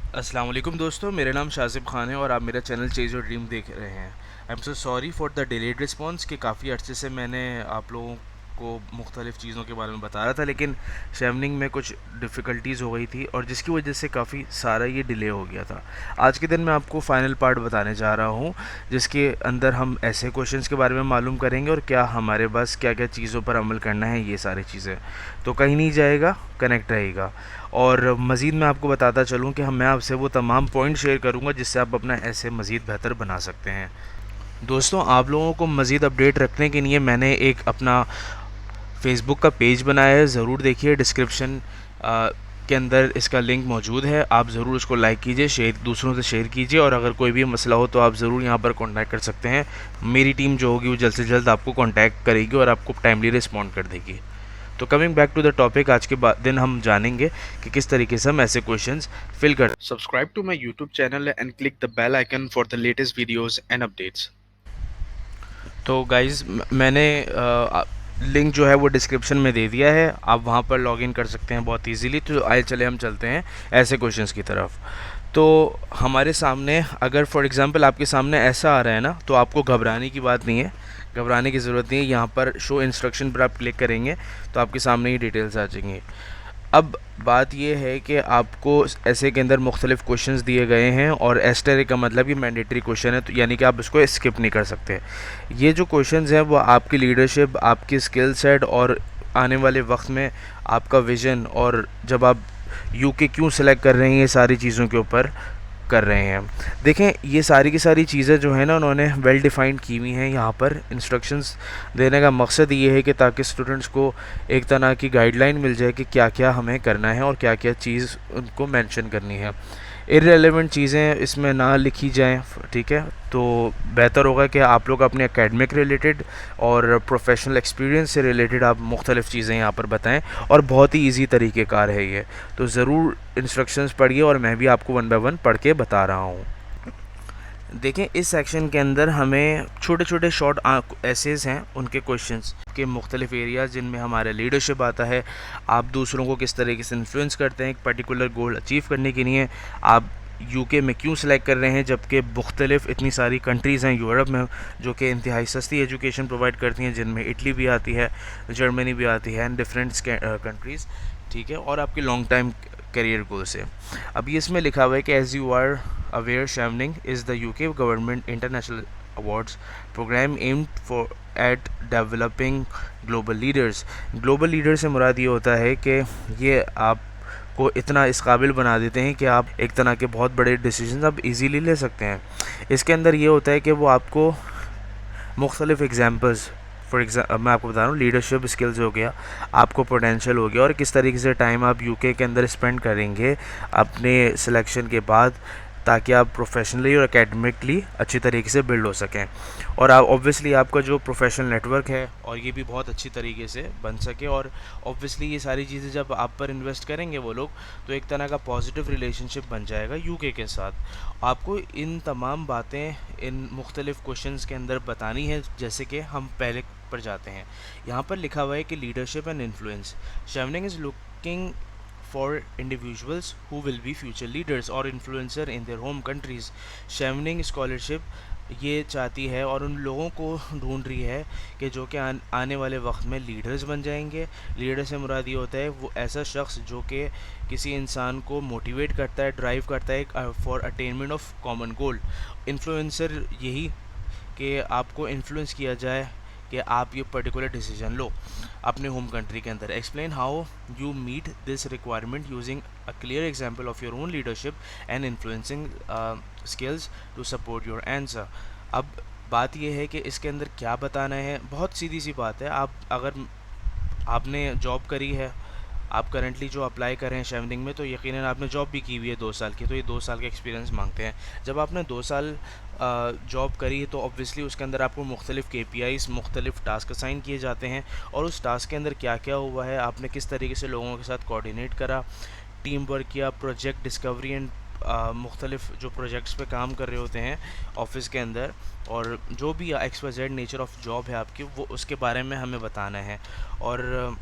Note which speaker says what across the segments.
Speaker 1: अस्सलाम वालेकुम दोस्तों, मेरा नाम शाज़िब खान है और आप मेरा चैनल चेज़ योर ड्रीम देख रहे हैं। I am so sorry for the delayed response कि काफ़ी अर्से से मैंने आप लोगों को मुख्तलिफ़ चीज़ों के बारे में बता रहा था, लेकिन शेवनिंग में कुछ डिफ़िकल्टीज़ हो गई थी और जिसकी वजह से काफ़ी सारा ये डिले हो गया था। आज के दिन मैं आपको फ़ाइनल पार्ट बताने जा रहा हूँ, जिसके अंदर हम ऐसे क्वेश्चंस के बारे में मालूम करेंगे और क्या हमारे पास क्या क्या चीज़ों पर अमल करना है, ये सारी चीज़ें। तो कहीं नहीं जाएगा, कनेक्ट रहेगा। और मज़ीद मैं आपको बताता चलूँ कि मैं आपसे वो तमाम पॉइंट शेयर करूँगा जिससे आप अपना ऐसे मज़ीद बेहतर बना सकते हैं। दोस्तों, आप लोगों को मज़ीद अपडेट रखने के लिए मैंने एक अपना फ़ेसबुक का पेज बनाया है, ज़रूर देखिए। डिस्क्रिप्शन के अंदर इसका लिंक मौजूद है, आप ज़रूर उसको लाइक कीजिए, शेयर दूसरों से शेयर कीजिए और अगर कोई भी मसला हो तो आप ज़रूर यहाँ पर कांटेक्ट कर सकते हैं। मेरी टीम जो होगी वो जल्द से जल्द आपको कांटेक्ट करेगी और आपको टाइमली रिस्पॉन्ड कर देगी। तो coming back to the topic, आज के दिन हम जानेंगे कि किस तरीके से हम ऐसे क्वेश्चंस फिल कर। Subscribe to my YouTube channel and click the bell icon for the latest videos and updates. तो गाइस, मैंने लिंक जो है वो डिस्क्रिप्शन में दे दिया है, आप वहाँ पर लॉगिन कर सकते हैं बहुत इजीली। तो आइए चले हम चलते हैं ऐसे क्वेश्चंस की तरफ। तो हमारे सामने अगर फॉर एग्जांपल आपके सामने ऐसा आ रहा है ना, तो आपको घबराने की बात नहीं है, घबराने की ज़रूरत नहीं है। यहाँ पर शो इंस्ट्रक्शन पर आप क्लिक करेंगे तो आपके सामने ही डिटेल्स आ जाएंगी। अब बात यह है कि आपको ऐसे के अंदर मुख्तलिफ़ क्वेश्चंस दिए गए हैं और एस्टेरिक का मतलब कि मैंडेटरी क्वेश्चन है, तो यानी कि आप इसको स्किप नहीं कर सकते। ये जो क्वेश्चंस हैं वो आपकी लीडरशिप, आपकी स्किल सेट और आने वाले वक्त में आपका विज़न, और जब आप यूके क्यों सेलेक्ट कर रहे हैं, ये सारी चीज़ों के ऊपर कर रहे हैं। देखें, ये सारी की सारी चीज़ें जो है ना, उन्होंने वेल डिफाइंड की हुई हैं। यहाँ पर इंस्ट्रक्शंस देने का मकसद ये है कि ताकि स्टूडेंट्स को एक तरह की गाइडलाइन मिल जाए कि क्या क्या हमें करना है और क्या क्या चीज़ उनको मेंशन करनी है। इररेलेवेंट चीज़ें इसमें ना लिखी जाएं, ठीक है। तो बेहतर होगा कि आप लोग अपने एकेडमिक रिलेटेड और प्रोफेशनल एक्सपीरियंस से रिलेटेड आप मुख्तलिफ़ चीज़ें यहाँ पर बताएं, और बहुत ही ईजी तरीक़ेकार है ये। तो ज़रूर इंस्ट्रक्शंस पढ़िए और मैं भी आपको वन बाय वन पढ़ के बता रहा हूँ। देखें, इस सेक्शन के अंदर हमें छोटे छोटे शॉर्ट एसेज हैं, उनके क्वेश्चंस के मुख्तलिफ एरियाज़ जिनमें हमारा लीडरशिप आता है। आप दूसरों को किस तरीके से इन्फ्लुएंस करते हैं एक पर्टिकुलर गोल अचीव करने के लिए। आप यूके में क्यों सेलेक्ट कर रहे हैं जबकि मुख्तलिफ इतनी सारी कंट्रीज़ हैं यूरोप में जो कि इंतहाई सस्ती एजुकेशन प्रोवाइड करती हैं, जिनमें इटली भी आती है, जर्मनी भी आती है एंड डिफरेंट कंट्रीज़, ठीक है। और आपके लॉन्ग टाइम करियर गोल्स है। अभी इसमें लिखा हुआ है कि as you are aware, Chevening is the UK government international awards programme aimed for at developing global leaders. Global leader से मुराद ये होता है कि ये आप को इतना इस काबिल बना देते हैं कि आप एक तरह के बहुत बड़े डिसीजन आप इजीली ले सकते हैं। इसके अंदर ये होता है कि वो आपको मुख्तलिफ़ एग्जांपल्स, मैं आपको बता रहा हूँ, लीडरशिप स्किल्स हो गया, आपको पोटेंशियल हो गया, और किस तरीके से टाइम आप यूके के अंदर स्पेंड करेंगे अपने सिलेक्शन के बाद, ताकि आप प्रोफेशनली और एकेडमिकली अच्छी तरीके से बिल्ड हो सकें, और आप ऑब्वियसली आपका जो प्रोफेशनल नेटवर्क है और ये भी बहुत अच्छी तरीके से बन सके। और ऑब्वियसली ये सारी चीज़ें जब आप पर इन्वेस्ट करेंगे वो लोग, तो एक तरह का पॉजिटिव रिलेशनशिप बन जाएगा यूके के साथ। आपको इन तमाम बातें इन मुख्तलिफ़ क्वेश्चंस के अंदर बतानी है। जैसे कि हम पहले पर जाते हैं, यहाँ पर लिखा हुआ है कि leadership and influence, Chevening is looking for individuals who will be future leaders or influencer in their home countries। Chevening scholarship ये चाहती है और उन लोगों को ढूंढ रही है कि जो कि आने वाले वक्त में लीडर्स बन जाएंगे। लीडर से मुराद ये होता है वो ऐसा शख्स जो कि किसी इंसान को मोटिवेट करता है, ड्राइव करता है for attainment of common goal. Influencer यही कि आपको इन्फ्लुएंस किया जाए कि आप ये पर्टिकुलर डिसीजन लो अपने होम कंट्री के अंदर। Explain how you meet this requirement using a clear example of your own leadership and influencing skills to support your answer. अब बात यह है कि इसके अंदर क्या बताना है, बहुत सीधी सी बात है। आप अगर आपने जॉब करी है, आप करंटली जो अप्लाई कर रहे हैं शेवनिंग में, तो यकीनन आपने जॉब भी की हुई है 2 साल की, तो ये 2 साल का एक्सपीरियंस मांगते हैं। जब आपने 2 साल जॉब करी है तो ऑब्वियसली उसके अंदर आपको मुख्तलिफ़ KPIs, मुख्तलिफ़ टास्क असाइन किए जाते हैं, और उस टास्क के अंदर क्या क्या हुआ है, आपने किस तरीके से लोगों के साथ कोऑर्डिनेट करा, टीम वर्क किया, प्रोजेक्ट डिस्कवरी एंड मुख्तलिफ़ जो प्रोजेक्ट्स पे काम कर रहे होते हैं ऑफिस के अंदर, और जो भी XYZ नेचर ऑफ जॉब है आपकी, वो उसके बारे में हमें बताना है। और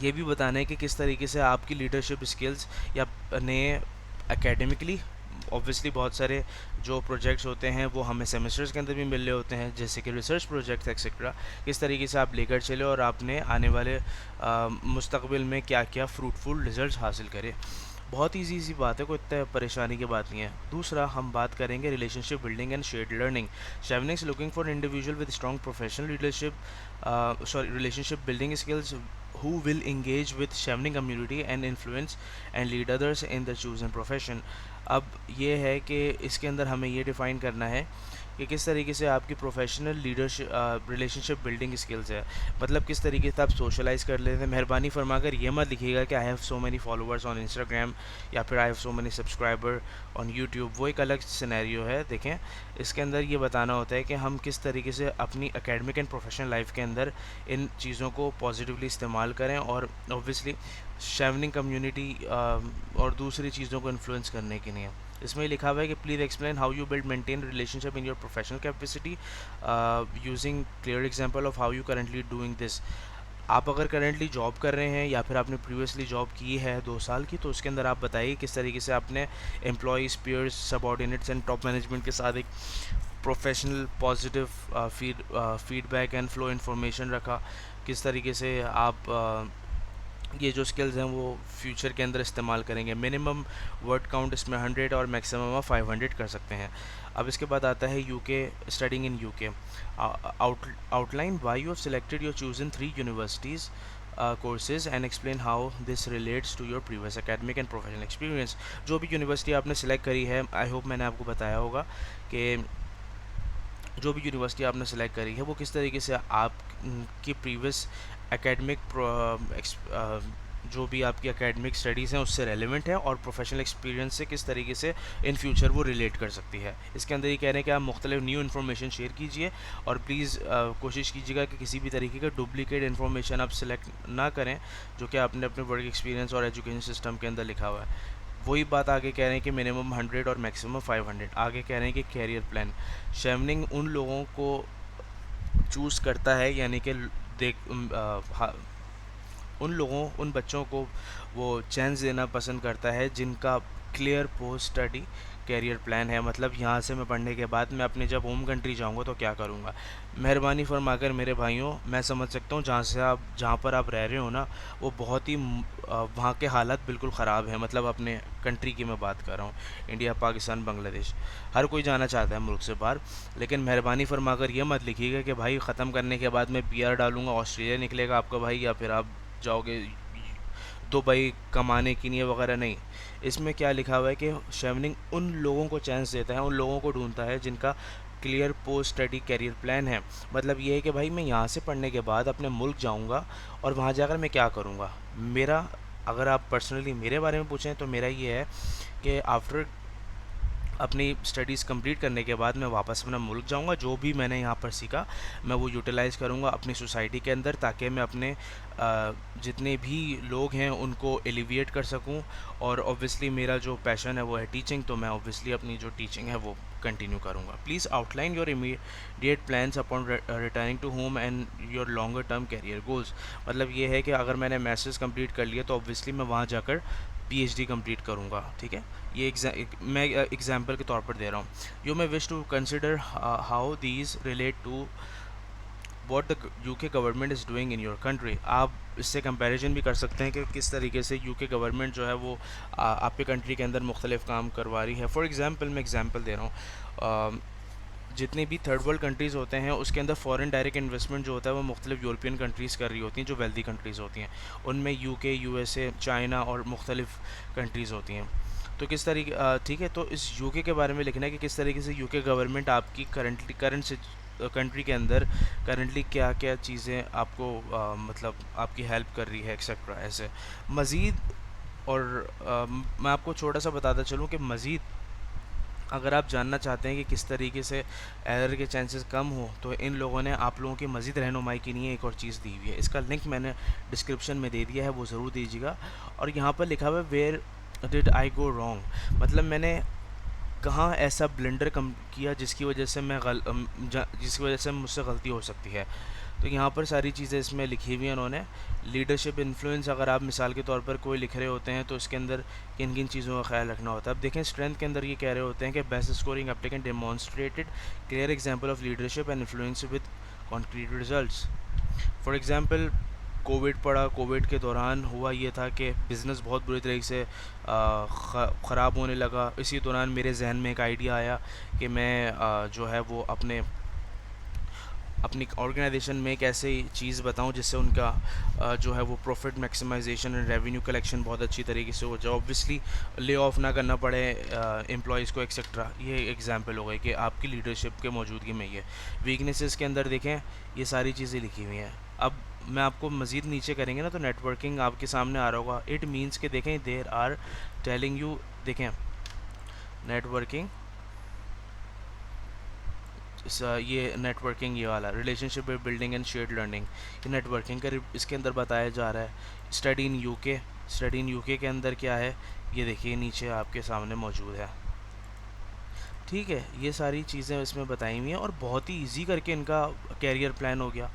Speaker 1: ये भी बताना है कि किस तरीके से आपकी लीडरशिप स्किल्स या ने एकेडमिकली ऑब्वियसली बहुत सारे जो प्रोजेक्ट्स होते हैं वो हमें सेमेस्टर्स के अंदर भी मिल रहे होते हैं, जैसे कि रिसर्च प्रोजेक्ट्स एक्सेट्रा, किस तरीके से आप लेकर चले और आपने आने वाले मुस्तकबिल में क्या क्या फ्रूटफुल रिजल्ट्स हासिल करे। बहुत ईजी सी बात है, कोई इतना परेशानी की बात नहीं है। दूसरा हम बात करेंगे relationship building and shared learning. Chevening is looking for individual with strong professional relationship building skills who will engage with Chevening community and influence and lead others in the chosen profession। अब ये है कि इसके अंदर हमें ये define करना है कि किस तरीके से आपकी professional leadership relationship building skills है, मतलब किस तरीके से आप सोशलाइज कर लेते हैं। मेहरबानी फरमाकर ये मत लिखिएगा कि I have so many followers on Instagram या फिर I have so many subscriber on YouTube, वो एक अलग सिनेरियो है। देखें, इसके अंदर ये बताना होता है कि हम किस तरीके से अपनी एकेडमिक एंड प्रोफेशनल लाइफ के अंदर इन चीज़ों को पॉजिटिवली इस्तेमाल करें और ऑब्वियसली शेवनिंग कम्युनिटी और दूसरी चीज़ों को इन्फ्लुएंस करने के लिए। इसमें लिखा हुआ है कि please explain how you build maintain relationship in your professional capacity using clear example of how you currently doing this. आप अगर करेंटली जॉब कर रहे हैं या फिर आपने प्रीवियसली जॉब की है 2 साल की, तो उसके अंदर आप बताइए किस तरीके से आपने employees, peers, subordinates and top management के साथ एक professional positive feedback and flow information रखा, किस तरीके से आप ये जो स्किल्स हैं वो फ्यूचर के अंदर इस्तेमाल करेंगे। मिनिमम वर्ड काउंट इसमें 100 और मैक्सिमम आप 500 कर सकते हैं। अब इसके बाद आता है UK, studying in UK. Outline why you have selected your chosen 3 universities courses and explain how this relates to your previous academic and professional experience. जो भी यूनिवर्सिटी आपने सेलेक्ट करी है, आई होप मैंने आपको बताया होगा कि जो भी यूनिवर्सिटी आपने सेलेक्ट करी है वो किस तरीके से आपकी प्रीवियस एकेडमिक जो भी आपकी एकेडमिक स्टडीज़ हैं उससे रेलेवेंट है और प्रोफेशनल एक्सपीरियंस से किस तरीके से इन फ्यूचर वो रिलेट कर सकती है। इसके अंदर ये कह रहे हैं कि आप मुख्तलिफ न्यू इन्फॉर्मेशन शेयर कीजिए और प्लीज़ कोशिश कीजिएगा कि किसी भी तरीके का डुप्लीकेट इन्फॉर्मेशन आप सेलेक्ट ना करें जो कि आपने अपने वर्क एक्सपीरियंस और एजुकेशन सिस्टम के अंदर लिखा हुआ है। वही बात आगे कह रहे हैं कि मिनिमम 100 और मैक्सिमम 500। आगे कह रहे हैं कि कैरियर प्लान। शेवनिंग उन लोगों को चूज़ करता है, यानी कि उन बच्चों को वो चांस देना पसंद करता है जिनका clear post study career plan है। मतलब यहाँ से मैं पढ़ने के बाद मैं अपने जब होम कंट्री जाऊँगा तो क्या करूँगा। मेहरबानी फरमाकर मेरे भाइयों, मैं समझ सकता हूँ जहाँ पर आप रह रहे हो ना वो बहुत ही वहाँ के हालात बिल्कुल ख़राब हैं। मतलब अपने कंट्री की मैं बात कर रहा हूँ, इंडिया, पाकिस्तान, बांग्लादेश, हर कोई जाना चाहता है मुल्क से बाहर। लेकिन मेहरबानी फरमाकर ये मत लिखिएगा कि भाई ख़त्म करने के बाद मैं PR डालूँगा, ऑस्ट्रेलिया निकलेगा आपका भाई, या फिर आप जाओगे दुबई कमाने के लिए वगैरह। नहीं, इसमें क्या लिखा हुआ है कि शेवनिंग उन लोगों को चांस देता है, उन लोगों को ढूंढता है जिनका clear post study career plan है। मतलब ये है कि भाई मैं यहाँ से पढ़ने के बाद अपने मुल्क जाऊँगा और वहाँ जाकर मैं क्या करूँगा। मेरा, अगर आप पर्सनली मेरे बारे में पूछें तो मेरा ये है कि आफ्टर अपनी स्टडीज़ कंप्लीट करने के बाद मैं वापस अपना मुल्क जाऊंगा, जो भी मैंने यहाँ पर सीखा मैं वो यूटिलाइज़ करूँगा अपनी सोसाइटी के अंदर, ताकि मैं अपने जितने भी लोग हैं उनको एलिविएट कर सकूँ। और ऑब्वियसली मेरा जो पैशन है वो है टीचिंग, तो मैं ऑब्वियसली अपनी जो टीचिंग है वो कंटिन्यू करूँगा। Please outline your immediate plans upon returning to home and your longer term career goals. मतलब ये है कि अगर मैंने मास्टर्स कंप्लीट कर लिया तो ऑब्वियसली मैं वहाँ जाकर PhD कंप्लीट करूँगा। ठीक है, ये मैं एग्जांपल के तौर पर दे रहा हूँ। You may wish to consider how these relate to what the UK government is doing in your country. आप इससे कंपैरिजन भी कर सकते हैं कि किस तरीके से UK गवर्नमेंट जो है वो आपके कंट्री के अंदर मुख्तलिफ काम करवा रही है। फॉर एग्ज़ाम्पल मैं एग्ज़ाम्पल दे रहा हूँ, जितने भी थर्ड वर्ल्ड कंट्रीज़ होते हैं उसके अंदर फॉरेन डायरेक्ट इन्वेस्टमेंट जो होता है वो मुख्तलिफ यूरोपियन कंट्रीज़ कर रही होती हैं, जो वेल्दी कंट्रीज़ होती हैं। उनमें UK, USA, चाइना और मुख्तलिफ कंट्रीज़ होती हैं। तो किस तरीके, ठीक है, तो इस UK के बारे में लिखना है कि किस तरीके से UK गवर्नमेंट आपकी करंट से कंट्री के अंदर करंटली क्या क्या चीज़ें आपको मतलब आपकी हेल्प कर रही है एक्सेट्रा। ऐसे मज़ीद, और मैं आपको छोटा सा बताता चलूँ कि मज़ीद अगर आप जानना चाहते हैं कि किस तरीके से एरर के चांसेस कम हो, तो इन लोगों ने आप लोगों की मज़ीद रहनुमाई के लिए एक और चीज़ दी हुई है। इसका लिंक मैंने डिस्क्रिप्शन में दे दिया है, वो ज़रूर दीजिएगा। और यहाँ पर लिखा हुआ है where did I go wrong, मतलब मैंने कहाँ ऐसा ब्लेंडर कम किया जिसकी वजह से मुझसे गलती हो सकती है। तो यहाँ पर सारी चीज़ें इसमें लिखी हुई हैं उन्होंने। लीडरशिप इन्फ्लुएंस अगर आप मिसाल के तौर पर कोई लिख रहे होते हैं तो इसके अंदर किन किन चीज़ों का ख्याल रखना होता है। अब देखें स्ट्रेंथ के अंदर ये कह रहे होते हैं कि best scoring applicant demonstrated clear example of leadership and influence with concrete results. For example Covid पड़ा, कोविड के दौरान हुआ ये था कि बिज़नेस बहुत बुरी तरीके से ख़राब होने लगा। इसी दौरान मेरे जहन में एक आइडिया आया कि मैं जो है वो अपनी ऑर्गेनाइजेशन में एक ऐसी चीज़ बताऊं जिससे उनका जो है वो profit maximisation and revenue collection बहुत अच्छी तरीके से हो जाए, ऑब्वियसली ले ऑफ ना करना पड़े एम्प्लॉयज़ को एक्सेट्रा। ये एग्जांपल हो गई कि आपकी लीडरशिप के मौजूदगी में ये वीकनेसेस के अंदर देखें ये सारी चीज़ें लिखी हुई हैं। अब मैं आपको मज़ीद नीचे करेंगे ना तो नेटवर्किंग आपके सामने आ रहा होगा। इट मीन्स के देखें देर आर टेलिंग यू, देखें नेटवर्किंग, ये नेटवर्किंग, ये वाला relationship building and shared learning, ये नेटवर्किंग का इसके अंदर बताया जा रहा है। Study in UK, study in UK के अंदर क्या है ये देखिए नीचे आपके सामने मौजूद है। ठीक है, ये सारी चीज़ें इसमें बताई हुई हैं और बहुत ही ईजी करके इनका कैरियर प्लान हो गया।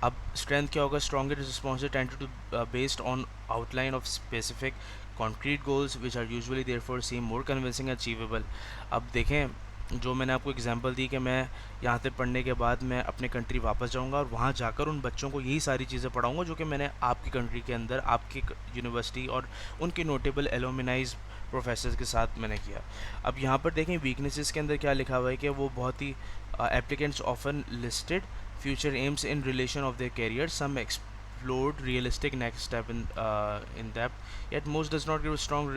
Speaker 1: अब स्ट्रेंथ क्या होगा, stronger response tend to based on outline of specific concrete goals which are usually therefore seem more convincing achievable. अब देखें जो मैंने आपको एग्जांपल दी कि मैं यहाँ से पढ़ने के बाद मैं अपने कंट्री वापस जाऊँगा और वहाँ जाकर उन बच्चों को यही सारी चीज़ें पढ़ाऊँगा जो कि मैंने आपकी कंट्री के अंदर आपकी यूनिवर्सिटी और उनके नोटेबल एलुमनाइज प्रोफेसर्स के साथ मैंने किया। अब यहाँ पर देखें वीकनेसेस के अंदर क्या लिखा हुआ है कि वो बहुत ही applicants often listed future aims in relation of their career, some explored realistic next step in depth yet most does not give strong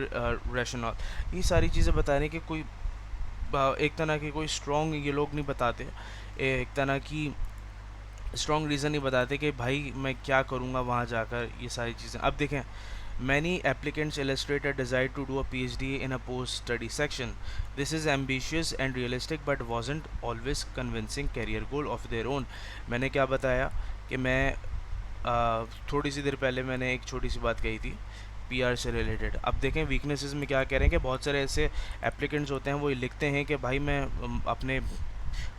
Speaker 1: rationale। ये सारी चीज़ें बताने के कोई एक तरह की कोई स्ट्रॉन्ग ये लोग नहीं बताते, एक तरह की स्ट्रॉन्ग रीज़न नहीं बताते कि भाई मैं क्या करूँगा वहाँ जाकर ये सारी चीज़ें। अब देखें many applicants illustrate a desire to do a PhD in a post study section. This is ambitious and realistic but wasn't always convincing career goal of their own। मैंने क्या बताया कि मैं थोड़ी सी देर पहले मैंने एक छोटी सी बात कही थी पीआर से रिलेटेड। अब देखें वीकनेसेस में क्या कह रहे हैं कि बहुत सारे ऐसे एप्लीकेंट्स होते हैं वो लिखते हैं कि भाई मैं अपने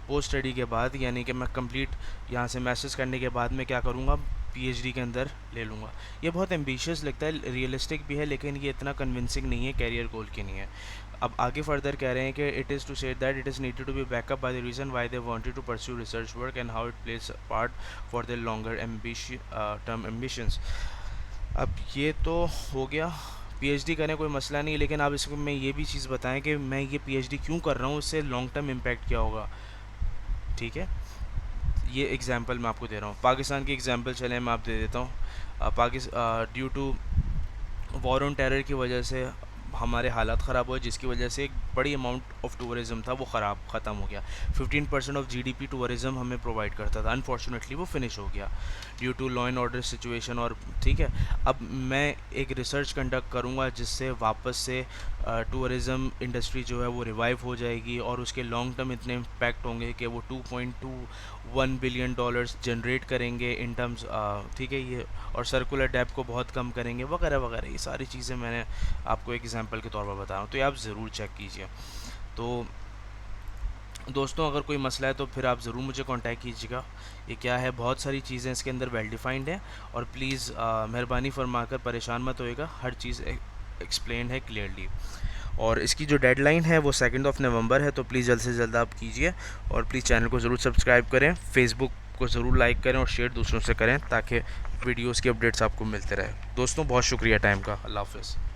Speaker 1: पोस्ट स्टडी के बाद यानी कि मैं कंप्लीट यहाँ से मैसेज करने के बाद मैं क्या करूँगा पीएचडी के अंदर ले लूँगा। ये बहुत एम्बिशियस लगता है, रियलिस्टिक भी है लेकिन ये इतना कन्विंसिंग नहीं है, कैरियर गोल की नहीं है। अब आगे फर्दर कह रहे हैं कि it is to say that it is needed to be backup by the reason why they wanted to pursue research work and how it place part for their longer term ambitions. अब ये तो हो गया PhD करें कोई मसला नहीं, लेकिन आप इसको मैं ये भी चीज़ बताएं कि मैं ये पीएचडी क्यों कर रहा हूँ, उससे लॉन्ग टर्म इम्पैक्ट क्या होगा। ठीक है, ये एग्जांपल मैं आपको दे रहा हूँ। पाकिस्तान की एग्जांपल चले मैं आप दे देता हूँ। Due to war on terror की वजह से हमारे हालात ख़राब हुए जिसकी वजह से एक बड़ी अमाउंट ऑफ टूरिज़म था वो ख़त्म हो गया। 15% ऑफ जीडीपी टूरिज़म हमें प्रोवाइड करता था, अनफॉर्चुनेटली वो फिनिश हो गया due to law and order situation. और ठीक है, अब मैं एक रिसर्च कंडक्ट करूँगा जिससे वापस से टूरिज़म इंडस्ट्री जो है वो रिवाइव हो जाएगी और उसके लॉन्ग टर्म इतने इम्पैक्ट होंगे कि वो $2.21 बिलियन जनरेट करेंगे इन टर्म्स, ठीक है ये, और सर्कुलर डेब्ट को बहुत कम करेंगे वगैरह वगैरह। ये सारी चीज़ें मैंने आपको एक एग्जांपल के तौर पर बता रहा हूँ, तो ये आप ज़रूर चेक कीजिए। तो दोस्तों अगर कोई मसला है तो फिर आप ज़रूर मुझे कांटेक्ट कीजिएगा। ये क्या है, बहुत सारी चीज़ें इसके अंदर वेल डिफाइंड हैं और प्लीज़ मेहरबानी फरमाकर परेशान मत होइएगा, हर चीज़ एक्सप्लेन है क्लियरली। और इसकी जो डेडलाइन है वो 2 नवंबर है, तो प्लीज़ जल्द से जल्द आप कीजिए और प्लीज़ चैनल को ज़रूर सब्सक्राइब करें, फेसबुक को ज़रूर लाइक करें और शेयर दूसरों से करें ताकि वीडियोज़ की अपडेट्स आपको मिलते रहे। दोस्तों बहुत शुक्रिया टाइम का। अल्लाह हाफ़िज़।